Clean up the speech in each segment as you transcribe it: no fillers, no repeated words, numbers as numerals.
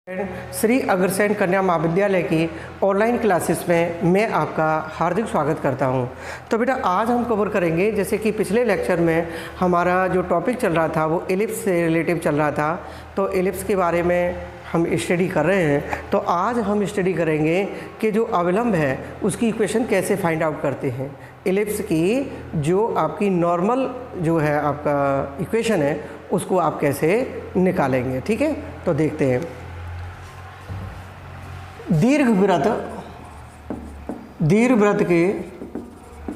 श्री अग्रसेन कन्या महाविद्यालय की ऑनलाइन क्लासेस में मैं आपका हार्दिक स्वागत करता हूं। तो बेटा आज हम कवर करेंगे, जैसे कि पिछले लेक्चर में हमारा जो टॉपिक चल रहा था वो एलिप्स से रिलेटिव चल रहा था, तो एलिप्स के बारे में हम स्टडी कर रहे हैं। तो आज हम स्टडी करेंगे कि जो अविलंब है उसकी इक्वेशन कैसे फाइंड आउट करते हैं। एलिप्स की जो आपकी नॉर्मल जो है आपका इक्वेशन है उसको आप कैसे निकालेंगे, ठीक है। तो देखते हैं। दीर्घवृत्त के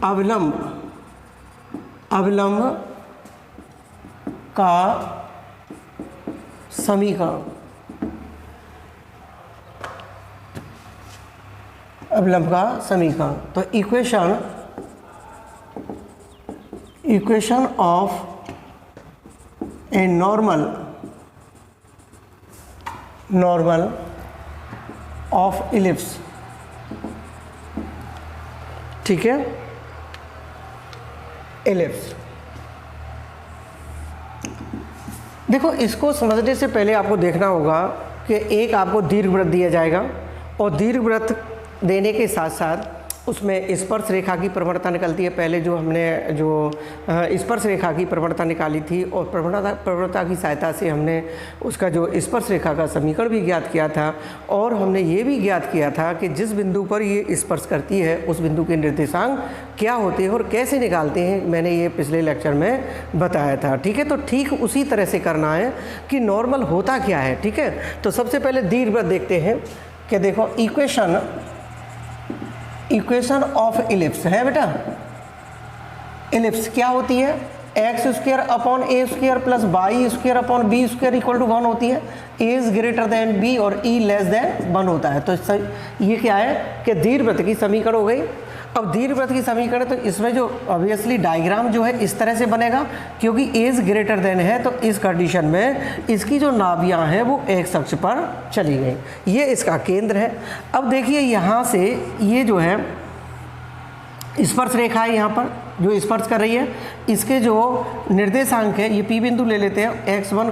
अविलंब का समीकरण, तो equation of a normal of ellipse, ठीक है, एलिप्स। देखो, इसको समझने से पहले आपको देखना होगा कि एक आपको दीर्घवृत्त दिया जाएगा और दीर्घवृत्त देने के साथ साथ उसमें स्पर्श रेखा की प्रवणता निकलती है। पहले जो हमने स्पर्श रेखा की प्रवणता निकाली थी और प्रवणता की सहायता से हमने उसका जो स्पर्श रेखा का समीकरण भी ज्ञात किया था, और हमने ये भी ज्ञात किया था कि जिस बिंदु पर ये स्पर्श करती है उस बिंदु के निर्देशांक क्या होते हैं और कैसे निकालते हैं, मैंने ये पिछले लेक्चर में बताया था, ठीक है। तो ठीक उसी तरह से करना है कि नॉर्मल होता क्या है, ठीक है। तो सबसे पहले दीर्घवृत्त देखते हैं कि देखो इक्वेशन ऑफ इलिप्स है बेटा। इलिप्स क्या होती है? X square upon a square plus y square upon b square equal to 1 होती है। A is greater than b और ई लेस देन 1 होता है। तो ये क्या है कि दीर्घवृत्त की समीकरण हो गई। अब दीर्घवृत्त की समीकरण, तो इसमें जो ऑब्वियसली डायग्राम जो है इस तरह से बनेगा, क्योंकि एज ग्रेटर देन है, तो इस कंडीशन में इसकी जो नाभियाँ हैं वो एक्स अक्ष पर चली गई। ये इसका केंद्र है। अब देखिए यहाँ से ये जो है स्पर्श रेखा है, यहाँ पर जो स्पर्श कर रही है, इसके जो निर्देशांक है, ये पी बिंदु ले लेते हैं, x1,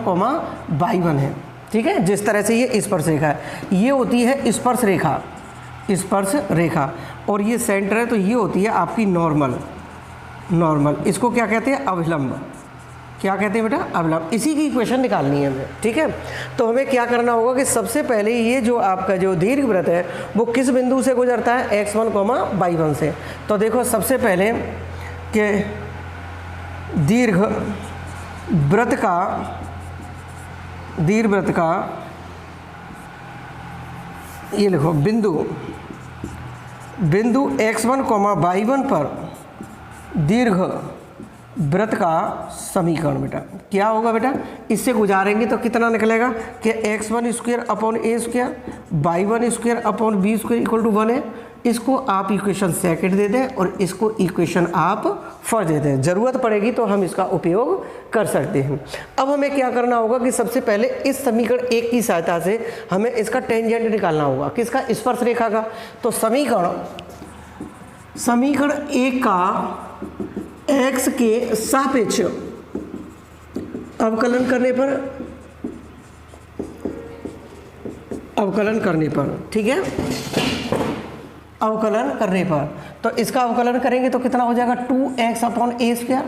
y1 है, ठीक है। जिस तरह से ये स्पर्श रेखा है, ये होती है स्पर्श रेखा, और ये सेंटर है, तो ये होती है आपकी नॉर्मल। इसको क्या कहते हैं? अविलंब। क्या कहते हैं बेटा? अविलंब। इसी की इक्वेशन निकालनी है हमें, ठीक है। तो हमें क्या करना होगा कि सबसे पहले ये जो आपका जो दीर्घवृत्त है वो किस बिंदु से गुजरता है? x1, y1 से। तो देखो सबसे पहले कि दीर्घवृत्त का ये लिखो बिंदु x1, y1 पर दीर्घवृत्त का समीकरण बेटा क्या होगा बेटा? इससे गुजारेंगे तो कितना निकलेगा कि x1 square upon a square, y1 square upon b square equal to 1 है। इसको आप इक्वेशन सेकंड दे दें और इसको इक्वेशन आप फर्स्ट दे दें। ज़रूरत पड़ेगी तो हम इसका उपयोग कर सकते हैं। अब हमें क्या करना होगा कि सबसे पहले इस समीकरण 1 की सहायता से हमें इसका टेंजेंट निकालना होगा। किसका? स्पर्श रेखा का। तो समीकरण 1 का x के सापेक्ष अवकलन करने पर, ठीक है, अवकलन करने पर, तो इसका अवकलन करेंगे तो कितना हो जाएगा? 2x upon a square.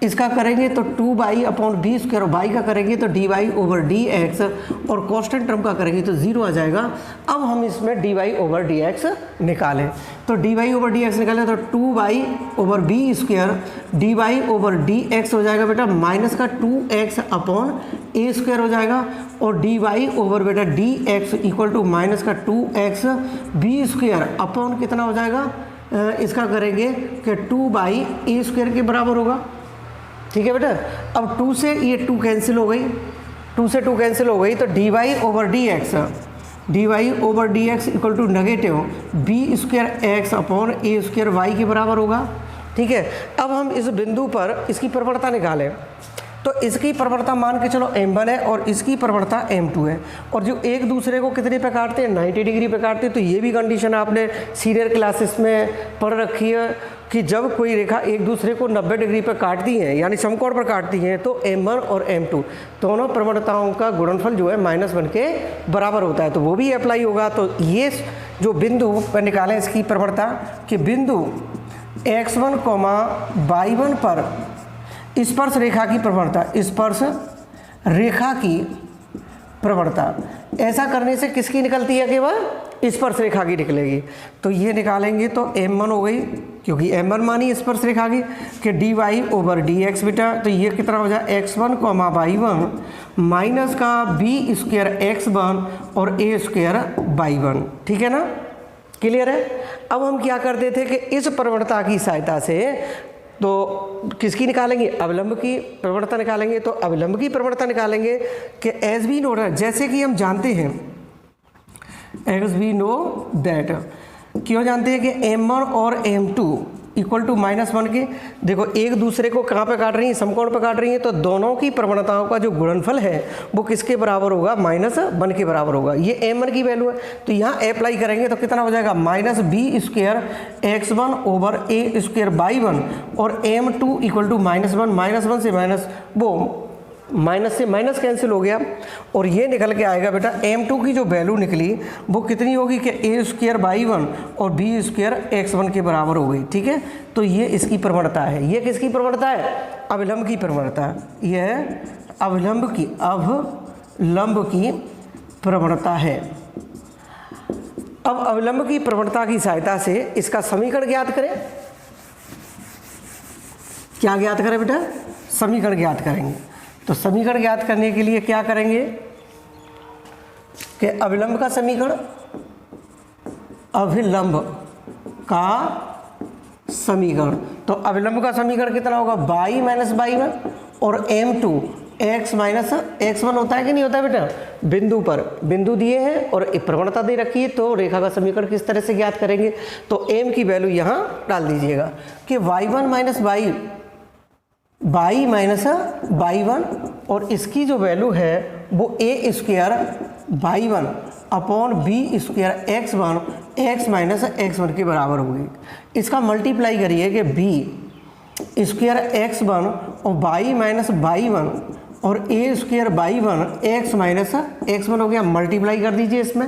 इसका करेंगे तो 2y upon b square, y का करेंगे तो dy ओवर dx, और कांस्टेंट टर्म का करेंगे तो 0 आ जाएगा। अब हम इसमें dy ओवर dx निकालें, तो dy ओवर dx निकालें तो 2y over b square dy over dx हो जाएगा बेटा, माइनस का 2x अपॉन ए स्क्वायर हो जाएगा, और dy ओवर बेटा dx इक्वल टू माइनस का 2x बी स्क्वायर अपॉन कितना हो जाएगा? इसका करेंगे कि 2 ए स्क्वायर के बराबर होगा, ठीक है बेटा। अब 2 से ये 2 कैंसिल हो गई, 2 से 2 कैंसिल हो गई, तो dy over dx equal to negative b square x upon a square y के बराबर होगा, ठीक है। अब हम इस बिंदु पर इसकी प्रवणता निकालें, तो इसकी प्रवणता मान के चलो m1 है और इसकी प्रवणता m2 है, और जो एक दूसरे को कितने पे काटते हैं? 90 डिग्री पे काटते हैं। तो ये भी कंडीशन आपने सीनियर क्लासेस में पढ़ रखी है कि जब कोई रेखा एक दूसरे को 90 डिग्री पर काटती हैं, यानी समकोण पर काटती हैं, तो m1 और m2 दोनों प्रवणताओं का गुणनफल जो है -1 के बराबर होता है। तो वो भी अप्लाई होगा। तो ये जो बिंदु पर निकालें इसकी प्रवणता कि बिंदु x1, y1 पर स्पर्श रेखा की प्रवणता, स्पर्श रेखा की प्रवणता, ऐसा करने से किसकी निकलती है? केवल स्पर्श रेखा की निकलेगी। तो ये निकालेंगे तो m1 हो गई, क्योंकि m1 मानी स्पर्श रेखा की, कि dy/dx बेटा। तो ये कितना हो जाए? x1, y1 माइनस का b² x1 और a² y1। ठीक है ना? क्लियर है? अब हम क्या करते थे कि इस प्रवणता की सहायता से तो किसकी निकालेंगे? अवलंब की प्रवणता निकालेंगे। तो अवलंब की प्रवणता निकालेंगे कि एज वी नो, जैसे कि हम जानते हैं, एज वी नो दैट, क्यों जानते हैं कि m1 और m2 इक्वल टू -1 के, देखो एक दूसरे को कहाँ पे काट रही हैं? समकोण पे काट रही हैं। तो दोनों की प्रवणताओं का जो गुणनफल है वो किसके बराबर होगा? -1 के बराबर होगा। ये m1 की वैल्यू है, तो यहाँ अप्लाई करेंगे तो कितना हो जाएगा? -b² x1 over a² y1 और m2 इक्वल टू -1 से माइनस, वो माइनस से माइनस कैंसिल हो गया और ये निकल के आएगा बेटा m2 की जो वैल्यू निकली वो कितनी होगी कि a² y1 और b² x1 के बराबर हो गई। ठीक है? तो ये इसकी प्रवणता है। ये किसकी प्रवणता है? अवलंब की प्रवणता। यह अवलंब की प्रवणता है। अब अवलंब की प्रवणता की सहायता से इसका समीकरण ज्ञात करें। क्या ज्ञात करें बेटा? समीकरण ज्ञात करेंगे। तो समीकरण ज्ञात करने के लिए क्या करेंगे कि अविलंब का समीकरण, अभिलंब का समीकरण। तो अविलंब का समीकरण कितना होगा? y - y1 और m2 x - x1 होता है कि नहीं होता है बेटा? बिंदु पर बिंदु दिए हैं और एक प्रवणता दे रखी है, तो रेखा का समीकरण किस तरह से ज्ञात करेंगे? तो m की वैल्यू यहाँ डाल दीजिएगा कि y -y1 और इसकी जो वैल्यू है वो a² y1 upon b² x1 x - x1 के बराबर होगी। इसका मल्टीप्लाई करिए कि b² x1 और y -y1 और a² y1 x -x1 हो गया। मल्टीप्लाई कर दीजिए इसमें।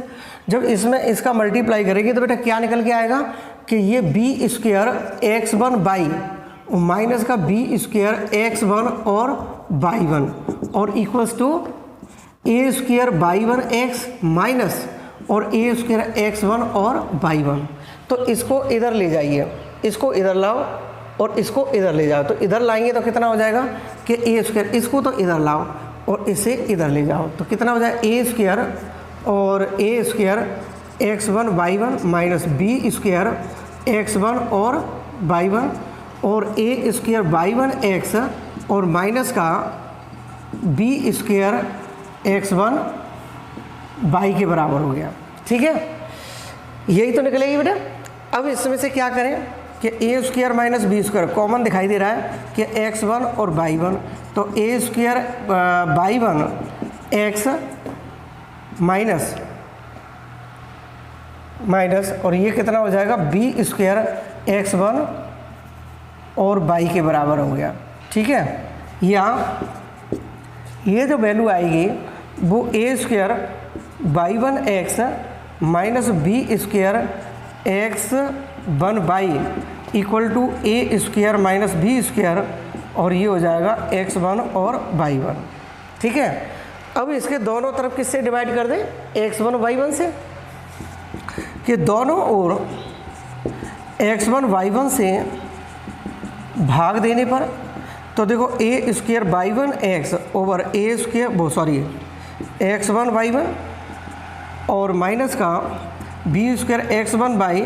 जब इसमें इसका मल्टीप्लाई करेंगे तो बेटा क्या निकल के आएगा कि ये b² x1 y माइनस का b² x1 और y1 और equals to a² y1 x minus और a² x1 और y1। तो इसको इधर ले जाइए, इसको इधर लाओ और इसको इधर ले जाओ। तो इधर लाएंगे तो कितना हो जाएगा कि a², इसको तो इधर लाओ और इसे इधर ले जाओ तो कितना हो जाएगा? a² और a² x1 y1 minus b² x1 और y1 और a² y1 x और माइनस का b² x1 y के बराबर हो गया। ठीक है? यही तो निकलेगी बेटा। अब इसमें से क्या करें कि a² माइनस b² कॉमन दिखाई दे रहा है कि x1 और y1, तो a² y1 x माइनस और ये कितना हो जाएगा? b² x1 और y के बराबर हो गया। ठीक है? या ये जो वैल्यू आएगी वो a² y1 x minus b² x1 y equal to a² minus b² और ये हो जाएगा x1 और y1। ठीक है? अब इसके दोनों तरफ किससे डिवाइड कर दें? x1 y1 से, कि दोनों ओर x1 y1 से भाग देने पर तो देखो a² y1 x over x1 y1 और माइनस का b² x1 y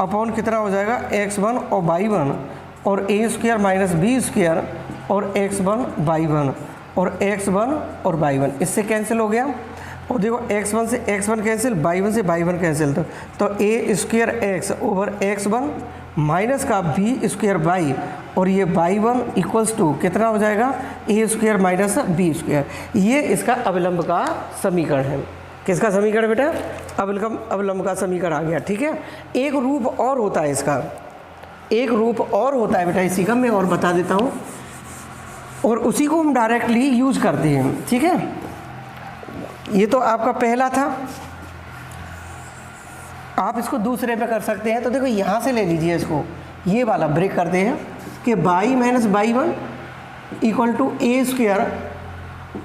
अपॉन कितना हो जाएगा? x1 और y1 और a² माइनस b² और x1 y1 और x1 और y1 इससे कैंसिल हो गया। और देखो x1 से x1 कैंसिल, y1 से y1 कैंसिल, तो a² x over x1 minus का b² y और ये y1 इक्वल्स टू कितना हो जाएगा? a² minus b²। ये इसका अवलंब का समीकरण है। किसका समीकरण बेटा? अवलंब का समीकरण आ गया। ठीक है? एक रूप और होता है इसका, एक रूप और होता है बेटा इसी का, मैं और बता देता हूँ, और उसी को हम डायरेक्टली यूज करते हैं। ठीक है, ये तो आपका पहला था, आप इसको दूसरे पे कर सकते हैं। तो देखो यहाँ से ले लीजिए इसको, ये वाला ब्रेक करते हैं कि y minus y one equal to a square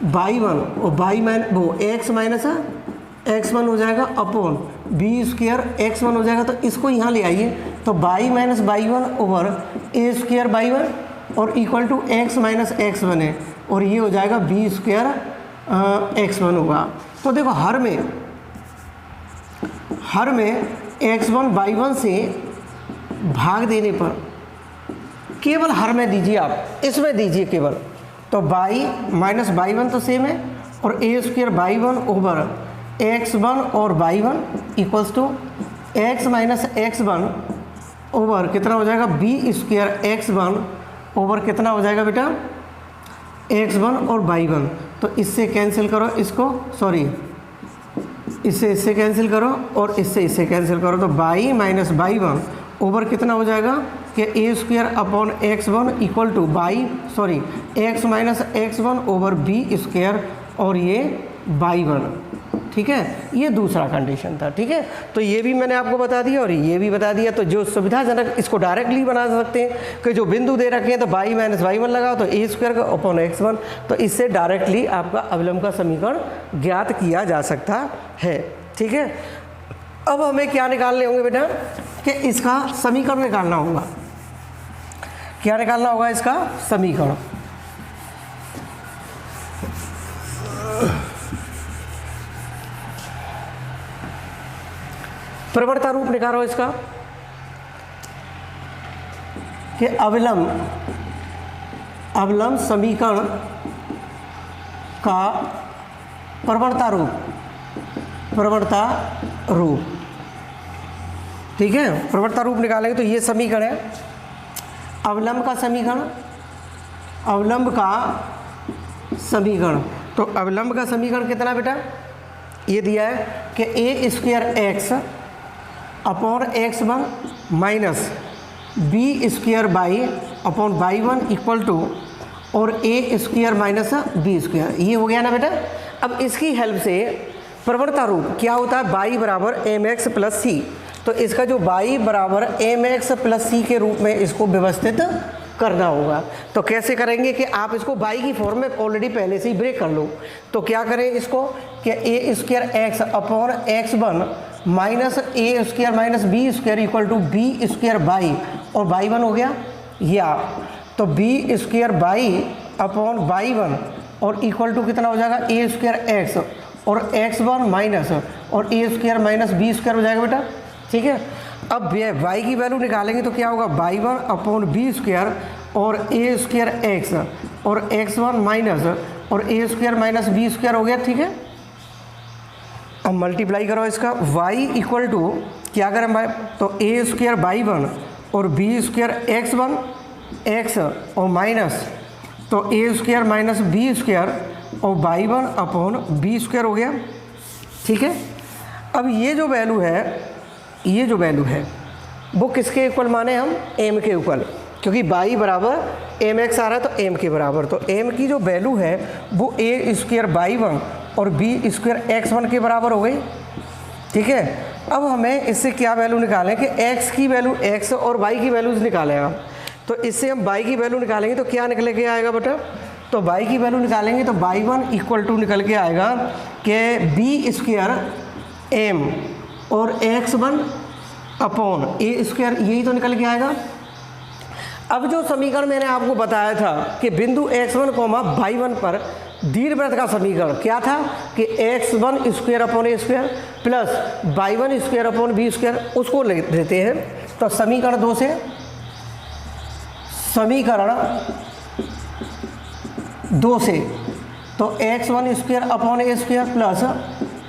y one, और बाई वो एक्स माइनस एक्स वन हो जाएगा upon b square x one हो जाएगा। तो इसको यहाँ ले आइए, तो y minus y one over a square y one और equal to x minus x one है, और ये हो जाएगा बी स्क्वायर एक्स वन होगा। तो देखो हर में एक्स वन बाई वन से भाग देने पर केवल हर में दीजिए, आप इसमें दीजिए केवल, तो बाई माइनस बाई वन तो सेम है, और a square y one over x one और y one equals to x minus x one over कितना हो जाएगा b square x one over कितना हो जाएगा बेटा एक्स वन और बाई वन। तो इससे कैंसिल करो इसको, सॉरी इससे कैंसिल करो और इससे कैंसिल करो, तो y minus y one over कितना हो जाएगा कि a square upon x one equal to x minus x one over b square और ये बाई वन। ठीक है, ये दूसरा कंडीशन था। ठीक है, तो ये भी मैंने आपको बता दिया और ये भी बता दिया। तो जो सुविधाजनक इसको डायरेक्टली बना सकते हैं कि जो बिंदु दे रखे हैं तो बाई माइनस बाई वन लगाओ तो ए स्क्वायर का अपॉन एक्स वन, तो इससे डायरेक्टली आपका अवलंब का समीकरण ज्ञात किया जा सकता है। ठीक है, अब हमें क्या निकालने होंगे बेटा कि इसका समीकरण निकालना होगा। क्या निकालना होगा इसका समीकरण? प्रवणता रूप निकालो इसका कि अवलंब समीकरण का प्रवणता रूप। ठीक है, प्रवणता रूप निकालेंगे तो ये समीकरण है अवलंब का समीकरण। तो अवलंब का समीकरण कितना बेटा, ये दिया है कि a square x upon x one minus b square y upon y one equal to और a square minus b square. ये हो गया ना बेटा। अब इसकी हेल्प से प्रवणता रूप क्या होता है, बाई बराबर एम एक्स प्लस सी। तो इसका जो बाई बराबर एम एक्स प्लस सी के रूप में इसको व्यवस्थित करना होगा। तो कैसे करेंगे कि आप इसको बाई की फॉर्म में ऑलरेडी पहले से ही ब्रेक कर लो। तो क्या करें इसको कि a square x upon x one minus a square minus b square equal to b square y, और बाई वन हो गया या तो b square y upon y one और इक्वल टू कितना हो जाएगा ए स्क्वायर एक्स और एक्स वन माइनस और a square minus b square हो जाएगा बेटा। ठीक है, अब y की वैल्यू निकालेंगे तो क्या होगा y one upon b square और ए स्क्वायर एक्स और एक्स वन माइनस और a square minus b square हो गया। ठीक है, अब मल्टीप्लाई करो इसका y इक्वल टू क्या करें भाई, तो ए स्क्वायर बाई वन और b square x one x और माइनस तो a square minus b square और y one upon b square हो गया। ठीक है, अब ये जो वैल्यू है वो किसके इक्वल माने हम, m के इक्वल, क्योंकि बाई बराबर एम एक्स आ रहा है तो m के बराबर। तो m की जो वैल्यू है वो ए स्क्वायर बाई वन और बी स्क्वायर एक्स वन के बराबर हो गई। ठीक है, अब हमें इससे क्या वैल्यू निकालें कि x की वैल्यू x और y की वैल्यूज निकालें हम। तो इससे हम y की वैल्यू निकालेंगे तो क्या निकल के आएगा बेटा, तो y की वैल्यू निकालेंगे तो बाई वन इक्वल टू निकल के आएगा कि बी स्क्वायर एम और x one upon a square, यही तो निकल के आएगा। अब जो समीकरण मैंने आपको बताया था कि बिंदु x1 कोमा बाई वन पर दीर्घवृत्त का समीकरण क्या था कि x1 square upon a square plus y one square upon b square, उसको लेते हैं। तो समीकरण दो से तो x1 square upon a square plus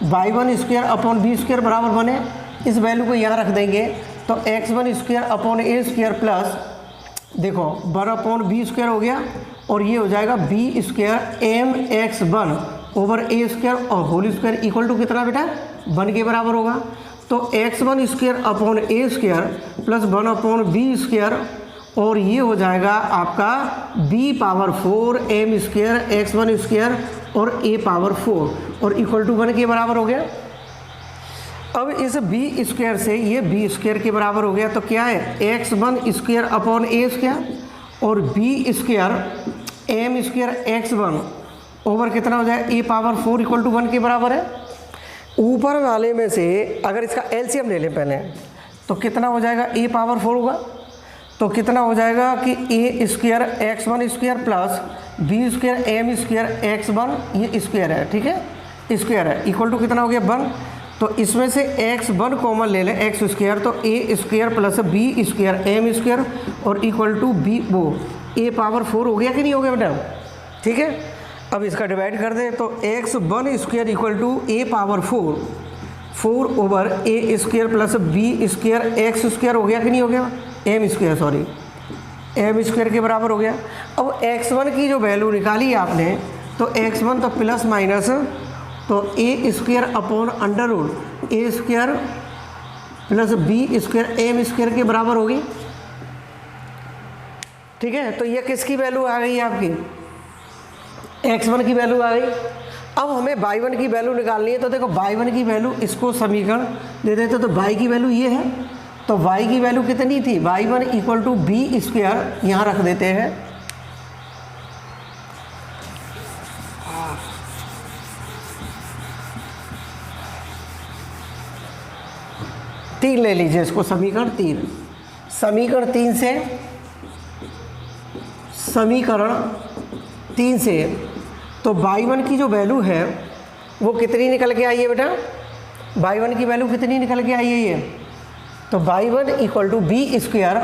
y one square upon b square बराबर बने, इस वैल्यू को यहाँ रख देंगे तो x1 square upon a square plus देखो वन अपॉन बी स्क्वायर हो गया और ये हो जाएगा b square m x one over a square और होल स्क्वायर इक्वल टू कितना बेटा, वन के बराबर होगा। तो तो x1 square upon a square plus 1 upon b square, और ये हो जाएगा आपका b power 4 m square x1 square और a पावर 4 और इक्वल टू 1 के बराबर हो गया। अब इस b स्क्वायर से ये b स्क्वायर के बराबर हो गया, तो क्या है x1 square upon a square और b square m square x1 over कितना हो जाए a पावर 4 इक्वल टू 1 के बराबर है। ऊपर वाले में से अगर इसका एलसीएम ले लें पहले, तो कितना हो जाएगा a पावर 4 होगा, तो कितना हो जाएगा कि a square x1 square plus b square m square x1 ये स्क्वायर है, ठीक है, स्क्वायर है, इक्वल टू कितना हो गया 1। तो इसमें से x1 कॉमन ले लें x स्क्वायर, तो a square plus b square m square और इक्वल टू b वो a पावर 4 हो गया कि नहीं हो गया बेटा, ठीक है। अब इसका डिवाइड कर दें तो x1 square equal to a power 4 over a square plus b square x square हो गया कि नहीं हो गया, m square sorry m square के बराबर हो गया। अब x1 की जो वैल्यू निकाली आपने, तो x1 तो प्लस माइनस तो a square upon under root a square plus b square m square के बराबर होगी, ठीक है। तो ये किसकी वैल्यू आ गई आपकी, x1 की वैल्यू आ गई। अब हमें y1 की वैल्यू निकालनी है, तो देखो y1 की वैल्यू इसको समीकरण दे देते, तो y की वैल्यू ये है, तो y की वैल्यू कितनी थी, y1 equal to b square यहाँ रख देते हैं, तीन ले लीजिए इसको, समीकरण 3, समीकरण 3 से तो y1 की जो वैल्यू है वो कितनी निकल के आई है बेटा, y1 की वैल्यू कितनी निकल के आई है ये, तो y1 equal to b square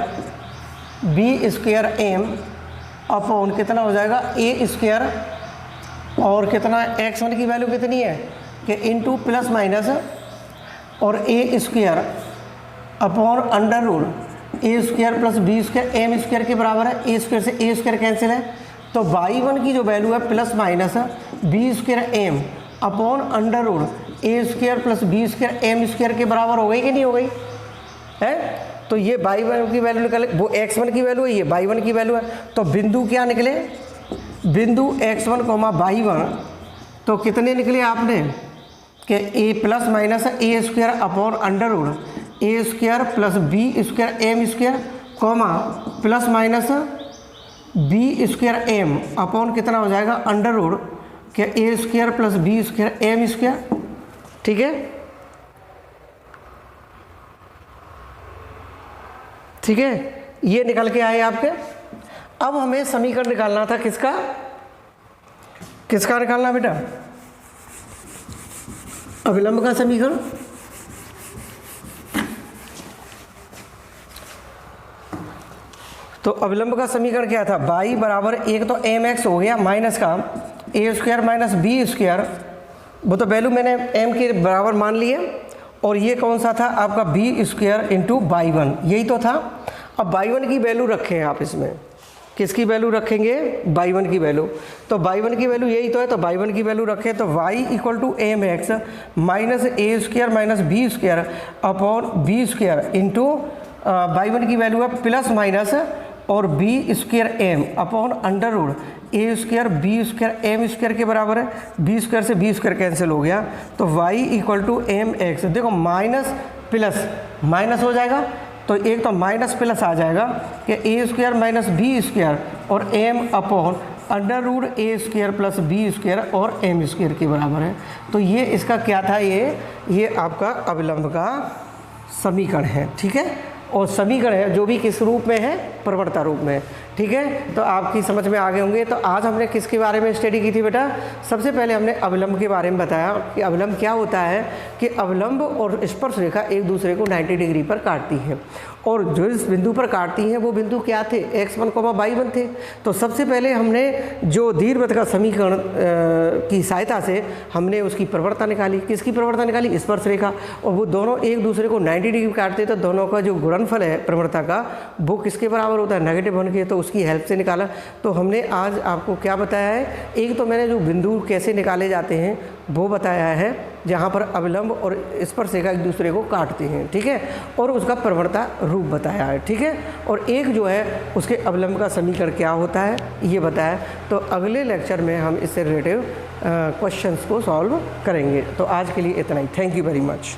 m upon कितना हो जाएगा a स्क्वायर और कितना x1 की वैल्यू कितनी है कि इंटू प्लस माइनस और a square upon under root a square plus b square m square के बराबर है, ए स्क्वायर से ए स्क्वायर कैंसिल है, तो y1 की जो वैल्यू है plus minus b square m upon under root a square plus b square m square के बराबर हो गई कि नहीं हो गई है। तो ये y1 की वैल्यू निकले, वो x1 की वैल्यू है, ये y1 की वैल्यू है, तो बिंदु क्या निकले, बिंदु x1 कोमा y1 तो कितने निकले आपने कि a plus minus a square upon under root a square plus b square m square comma plus minus b square m upon कितना हो जाएगा अंडर रूट के a square plus b square m square, ठीक है, ठीक है, ये निकल के आए आपके। अब हमें समीकरण निकालना था किसका, किसका निकालना बेटा, अभिलंब का समीकरण। तो अभिलंब का समीकरण क्या था, y बराबर एक तो एम एक्स हो गया माइनस का ए स्क्वायर माइनस बी स्क्वायर, वो तो वैल्यू मैंने m के बराबर मान ली है, और ये कौन सा था आपका बी स्क्वायर इंटू y1, यही तो था। अब y1 की वैल्यू रखें आप, इसमें किसकी वैल्यू रखेंगे, y1 की वैल्यू, तो y1 की वैल्यू यही तो है, तो y1 की वैल्यू रखें तो y equal to m x minus a square minus b square upon b square into y1 की वैल्यू है प्लस माइनस और b square m upon under root a square b square m square के बराबर है, b square से b square cancel हो गया, तो y equal to m x, देखो माइनस प्लस माइनस हो जाएगा, तो एक तो माइनस प्लस आ जाएगा कि a square minus b square और M upon under root a square plus b square और एम स्क्वायर के बराबर है। तो ये इसका क्या था, ये आपका अभिलंब का समीकरण है, ठीक है, और समीकरण है जो भी किस रूप में है, प्रवणता रूप में, ठीक है। तो आपकी समझ में आ गए होंगे। तो आज हमने किसके बारे में स्टडी की थी बेटा, सबसे पहले हमने अभिलंब के बारे में बताया कि अभिलंब क्या होता है, कि अभिलंब और स्पर्श रेखा एक दूसरे को 90 डिग्री पर काटती है, और जो इस बिंदु पर काटती हैं वो बिंदु क्या थे, x1, y1 थे। तो सबसे पहले हमने जो दीर्घवृत्त का समीकरण की सहायता से हमने उसकी प्रवणता निकाली, किसकी प्रवणता निकाली, स्पर्श रेखा, और वो दोनों एक दूसरे को 90 डिग्री काटते, तो दोनों का जो गुणनफल है प्रवणता का वो किसके बराबर होता है, नेगेटिव 1 के, तो उसकी हेल्प से निकाला। तो हमने आज आपको क्या बताया है, एक तो मैंने जो बिंदु कैसे निकाले जाते हैं वो बताया है जहाँ पर अविलंब और स्पर्शिका एक दूसरे को काटते हैं, ठीक है, और उसका प्रवणता रूप बताया है, ठीक है, और एक जो है उसके अविलंब का समीकरण क्या होता है ये बताया। तो अगले लेक्चर में हम इससे रिलेटिव क्वेश्चंस को सॉल्व करेंगे। तो आज के लिए इतना ही। Thank you very much.